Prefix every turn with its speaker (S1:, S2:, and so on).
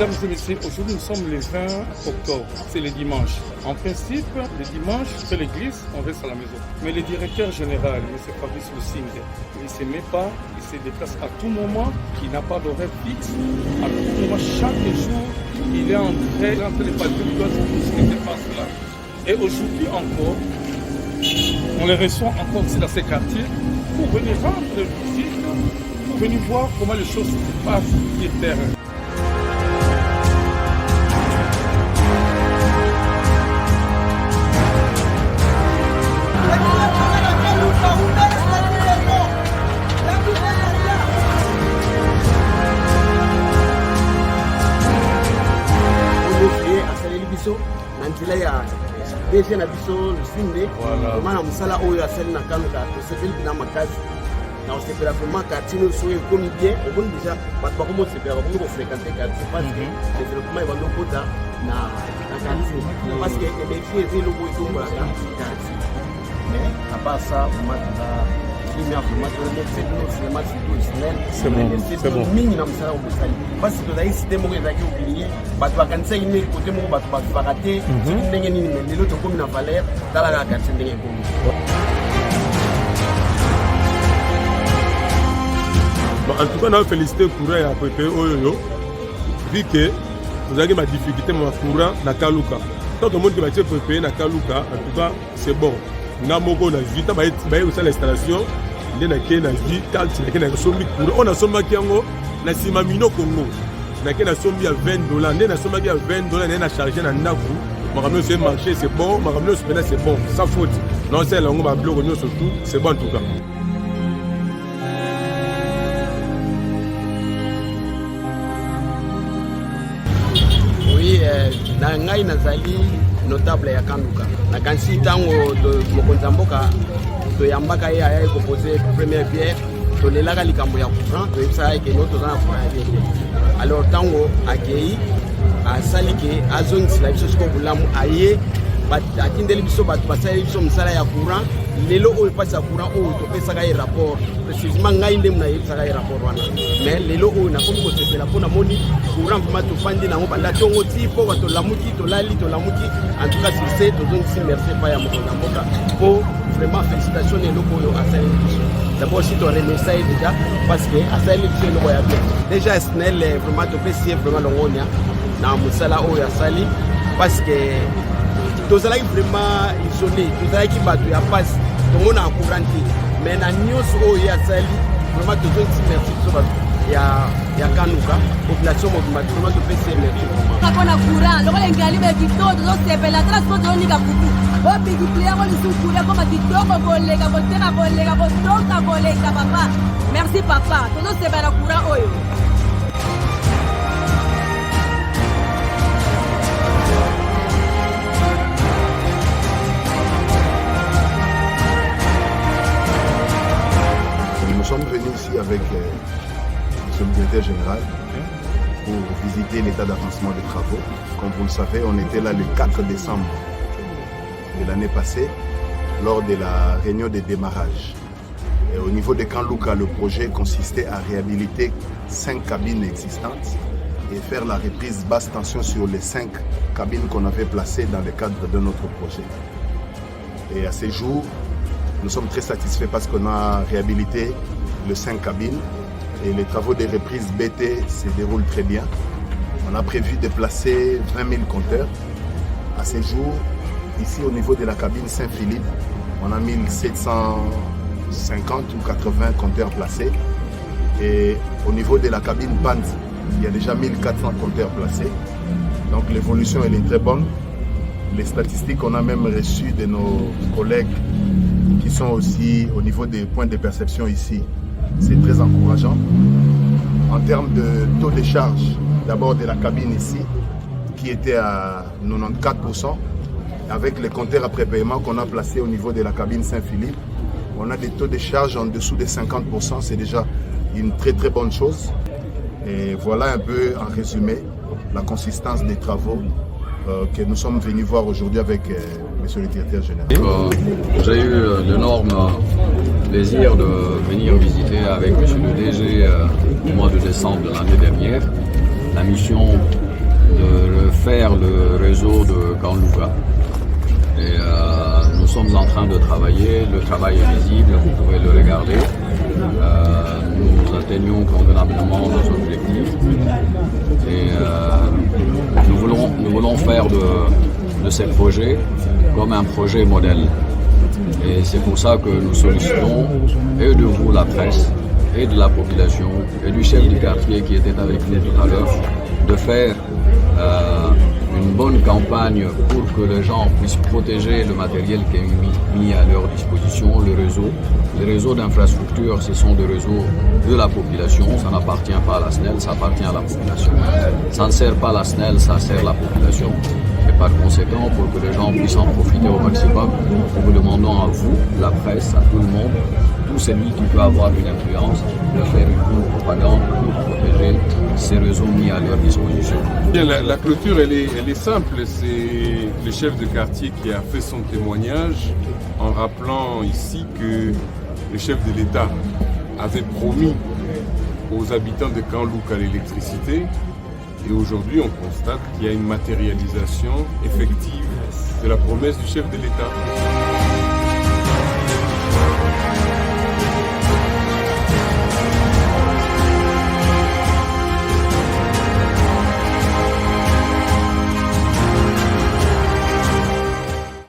S1: Mesdames et messieurs, aujourd'hui nous sommes le 20 octobre, c'est le dimanche. En principe, le dimanche, après l'église, on reste à la maison. Mais le directeur général, M. Fabrice Lusingue, il ne se met pas, il se déplace à tout moment, il n'a pas d'horaire fixe. À tout moment, chaque jour, il est en train de passer ce qui se passe là. Et aujourd'hui encore, on les reçoit encore dans ces quartiers pour venir rendre visite, pour venir voir comment les choses se passent sur le terrain.
S2: nzela ya DG na biso Lusingue komana musala oyo asali na kanuka tosepeli na makasi na osepela vraiment quartier nyonso oyo ekomi bien okoni déjà bato bakomi osepela bakomi kofréquente quartier parce que développement ebandi okota na quartier parce que énergie eza eloko etombolaka quartier mais à part ça c'est bon. Mingi na musala obosali parce que tozali site moko ezalaki oublié bato bakanisa ine kote moko bato bazwaka te soki ndenge nini me lelo tokomi na valeur tala kaka quartier ndenge ekomi.
S3: En tout cas, on a félicité courant à PP Oyoyo vu que vous avez ma difficulté ma courant na Kaluka. Tant que monde qui va dire PP na Kaluka, en tout cas c'est bon. Namoko na vita ba aussi l'installation ndé na ke na vie calci na ke na sombi courant on a sombaki yango na sima mino Congo na ke na sombi à $20 ndé na sombaki à $20 ndé na charger na ndaku makamno c'est marché c'est bon makamno c'est bon sans faute non c'est longo ba bloc surtout c'est bon en tout cas.
S2: Na ngai nazali notable ya Kanduka na kansi tango mokonzi mboka toyambaka ye aya ekopose première pierre tolelaka likambo ya courant toyebisaka eke no toza na courant ye alors tango akei asali ke azongisila biso siko bulamu aye atindeli biso bato basali biso mosala ya courant lelo oyo mpasi ya courant oyo topesaka ye rapport précisement ngai nde nayebisaka ye rapport wana mais lelo oyo nakomi kosepela mpo namoni courant vraimen tofandi nango banda ntongo ti mpo tolamuki tolali tolamuki en tout cas sur ce tozongisi merci epai ya mokonzi ya mboka mpo vraiment félicitation na eloko oyo asaleli biso d'abord si toremercia ye déjà parce que asaleli biso eloko ya bien déjà snel vraiment topesi ye vraiment longonia na mosala oyo asali parce que tozalaki vraiment isolé tozalaki bato ya pasi tomona courant te mais na nyonso oyo ye asali vraiment tozongisi merci biso bato ya Kanuka population mobimba vraiment topesi ye merci
S4: mpona courant lokola engali bekito tozosepela tala siko toyonika kutu obikitile yango lisukule koma kitoko koleka koteka koleka kotoka koleka papa merci papa tozosepela courant oyo.
S5: Nous sommes venus ici avec le directeur général pour visiter l'état d'avancement des travaux. Comme vous le savez, on était là le 4 décembre de l'année passée lors de la réunion de démarrage. Et au niveau de Kanluka, le projet consistait à réhabiliter 5 cabines existantes et faire la reprise basse tension sur les 5 cabines qu'on avait placées dans le cadre de notre projet. Et à ce jour, nous sommes très satisfaits parce qu'on a réhabilité les 5 cabines et les travaux de reprise BT se déroulent très bien. On a prévu de placer 20 000 compteurs. À ce jour, ici au niveau de la cabine Saint-Philippe, on a 1750 ou 80 compteurs placés. Et au niveau de la cabine Pant, il y a déjà 1400 compteurs placés. Donc l'évolution elle est très bonne. Les statistiques qu'on a même reçues de nos collègues qui sont aussi au niveau des points de perception ici, c'est très encourageant. En termes de taux de charge, d'abord de la cabine ici, qui était à 94%, avec les compteurs après paiement qu'on a placés au niveau de la cabine Saint-Philippe, on a des taux de charge en dessous de 50%, c'est déjà une très très bonne chose. Et voilà un peu en résumé la consistance des travaux que nous sommes venus voir aujourd'hui avec Monsieur le directeur général.
S6: J'ai eu l'énorme plaisir de venir visiter avec Monsieur le DG au mois de décembre de l'année dernière la mission de refaire le réseau de Kanluka. Et nous sommes en train de travailler, le travail est visible, vous pouvez le regarder. Nous atteignons convenablement nos objectifs et nous voulons faire de ces projets comme un projet modèle. Et c'est pour ça que nous sollicitons et de vous, la presse, et de la population, et du chef du quartier qui était avec nous tout à l'heure, de faire une bonne campagne pour que les gens puissent protéger le matériel qui est mis à leur disposition, le réseau. Les réseaux d'infrastructure, ce sont des réseaux de la population, ça n'appartient pas à la SNEL, ça appartient à la population. Ça ne sert pas la SNEL, ça sert la population. Et par conséquent, pour que les gens puissent en profiter au maximum, nous vous demandons à vous, la presse, à tout le monde, tout celui qui peut avoir une influence, de faire une bonne propagande pour protéger ces réseaux mis à leur disposition.
S3: Bien, la clôture, elle est simple. C'est le chef de quartier qui a fait son témoignage en rappelant ici que le chef de l'État avait promis aux habitants de Kanluka l'électricité. Et aujourd'hui, on constate qu'il y a une matérialisation effective de la promesse du chef de l'État.